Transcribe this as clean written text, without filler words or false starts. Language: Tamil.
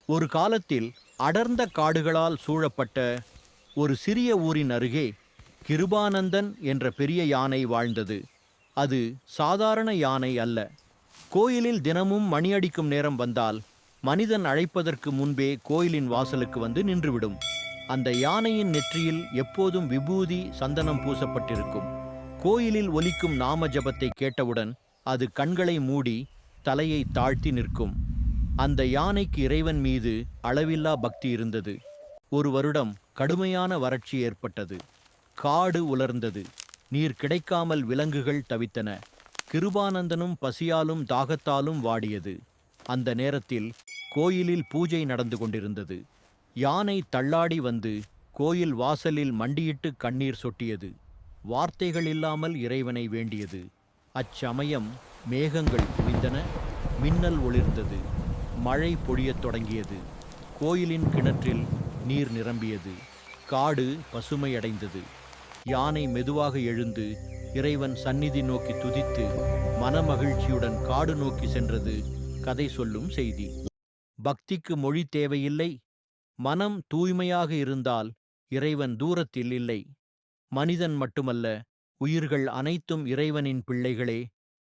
ஒரு காலத்தில் அடர்ந்த காடுகளால் சூழப்பட்ட ஒரு சிறிய ஊரின் அருகே கிருபானந்தன் என்ற பெரிய யானை வாழ்ந்தது. அது சாதாரண யானை அல்ல. கோயிலில் தினமும் மணியடிக்கும் நேரம் வந்தால் மனிதன் அழைப்பதற்கு முன்பே கோயிலின் வாசலுக்கு வந்து நின்றுவிடும். அந்த யானையின் நெற்றியில் எப்போதும் விபூதி சந்தனம் பூசப்பட்டிருக்கும். கோயிலில் ஒலிக்கும் நாம ஜபத்தை கேட்டவுடன் அது கண்களை மூடி தலையை தாழ்த்தி நிற்கும். அந்த யானைக்கு இறைவன் மீது அளவில்லா பக்தி இருந்தது. ஒரு வருடம் கடுமையான வறட்சி ஏற்பட்டது. காடு உலர்ந்தது. நீர் கிடைக்காமல் விலங்குகள் தவித்தன. கிருபானந்தனும் பசியாலும் தாகத்தாலும் வாடியது. அந்த நேரத்தில் கோயிலில் பூஜை நடந்து கொண்டிருந்தது. யானை தள்ளாடி வந்து கோயில் வாசலில் மண்டியிட்டு கண்ணீர் சொட்டியது. வார்த்தைகள் இல்லாமல் இறைவனை வேண்டியது. அச்சமயம் மேகங்கள் குவிந்தன. மின்னல் ஒளிர்ந்தது. மழை பொழியத் தொடங்கியது. கோயிலின் கிணற்றில் நீர் நிரம்பியது. காடு பசுமையடைந்தது. யானை மெதுவாக எழுந்து இறைவன் சந்நிதி நோக்கி துதித்து மனமகிழ்ச்சியுடன் காடு நோக்கி சென்றது. கதை சொல்லும் செய்தி. பக்திக்கு மொழி தேவையில்லை. மனம் தூய்மையாக இருந்தால் இறைவன் தூரத்தில் இல்லை. மனிதன் மட்டுமல்ல, உயிர்கள் அனைத்தும் இறைவனின் பிள்ளைகளே.